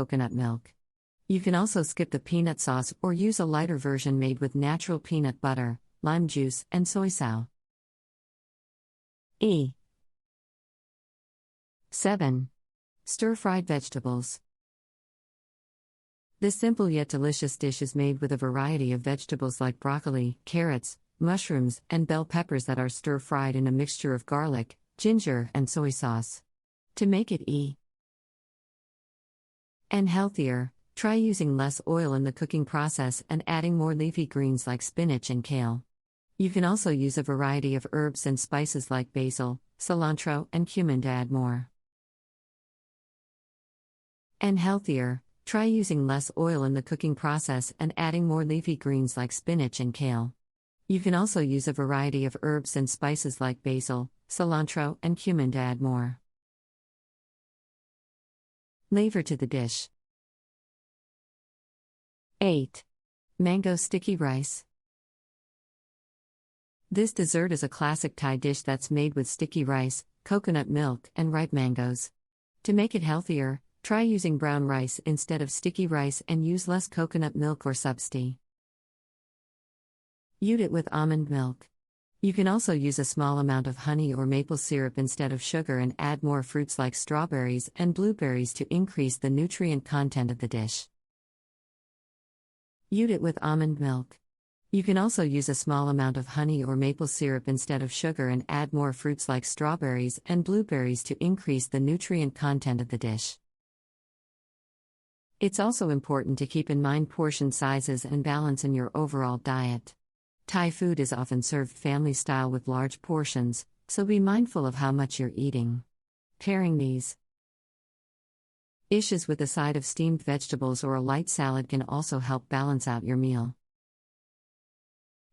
coconut milk. You can also skip the peanut sauce or use a lighter version made with natural peanut butter, lime juice, and soy sauce. 7. Stir-fried vegetables. This simple yet delicious dish is made with a variety of vegetables like broccoli, carrots, mushrooms, and bell peppers that are stir-fried in a mixture of garlic, ginger, and soy sauce. To make it and healthier, try using less oil in the cooking process and adding more leafy greens like spinach and kale. You can also use a variety of herbs and spices like basil, cilantro, and cumin to add more. And healthier, try using less oil in the cooking process and adding more leafy greens like spinach and kale. You can also use a variety of herbs and spices like basil, cilantro, and cumin to add more. Flavor to the dish. 8. Mango sticky rice. This dessert is a classic Thai dish that's made with sticky rice, coconut milk, and ripe mangoes. To make it healthier, try using brown rice instead of sticky rice and use less coconut milk or substi. Eat it with almond milk. You can also use a small amount of honey or maple syrup instead of sugar and add more fruits like strawberries and blueberries to increase the nutrient content of the dish. Eat it with almond milk. You can also use a small amount of honey or maple syrup instead of sugar and add more fruits like strawberries and blueberries to increase the nutrient content of the dish. It's also important to keep in mind portion sizes and balance in your overall diet. Thai food is often served family style with large portions, so be mindful of how much you're eating. Pairing these dishes with a side of steamed vegetables or a light salad can also help balance out your meal.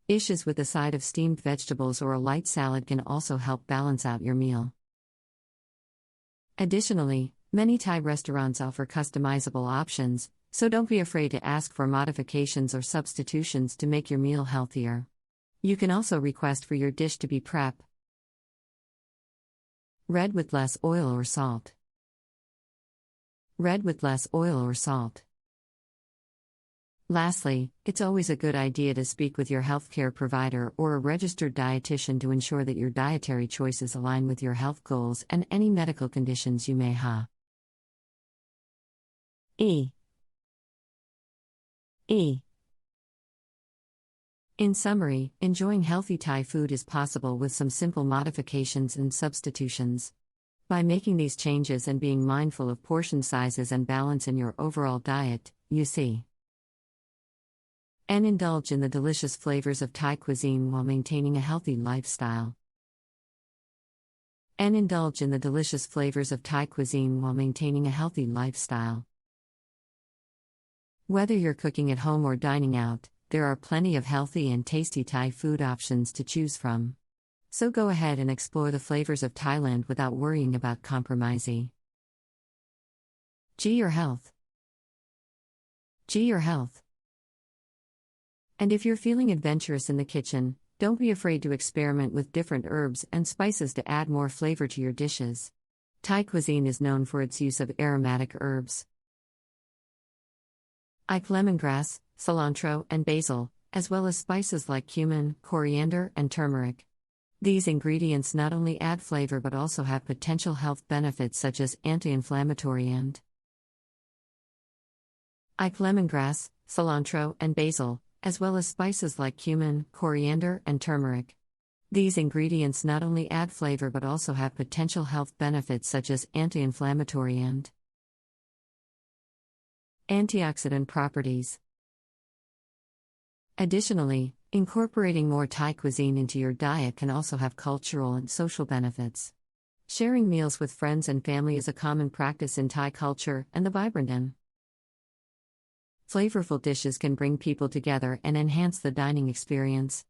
Dishes with a side of steamed vegetables or a light salad can also help balance out your meal. Additionally, many Thai restaurants offer customizable options, so don't be afraid to ask for modifications or substitutions to make your meal healthier. You can also request for your dish to be red with less oil or salt. Red with less oil or salt. Lastly, it's always a good idea to speak with your healthcare provider or a registered dietitian to ensure that your dietary choices align with your health goals and any medical conditions you may have. In summary, enjoying healthy Thai food is possible with some simple modifications and substitutions. By making these changes and being mindful of portion sizes and balance in your overall diet, you see and indulge in the delicious flavors of Thai cuisine while maintaining a healthy lifestyle. And indulge in the delicious flavors of Thai cuisine while maintaining a healthy lifestyle. Whether you're cooking at home or dining out, there are plenty of healthy and tasty Thai food options to choose from. So go ahead and explore the flavors of Thailand without worrying about compromising. Your health. Your health. And if you're feeling adventurous in the kitchen, don't be afraid to experiment with different herbs and spices to add more flavor to your dishes. Thai cuisine is known for its use of aromatic herbs like lemongrass, cilantro, and basil, as well as spices like cumin, coriander, and turmeric. These ingredients not only add flavor but also have potential health benefits such as anti-inflammatory and like lemongrass, cilantro, and basil, as well as spices like cumin, coriander, and turmeric. These ingredients not only add flavor but also have potential health benefits such as anti-inflammatory and antioxidant properties. Additionally, incorporating more Thai cuisine into your diet can also have cultural and social benefits. Sharing meals with friends and family is a common practice in Thai culture, and the vibrant and flavorful dishes can bring people together and enhance the dining experience.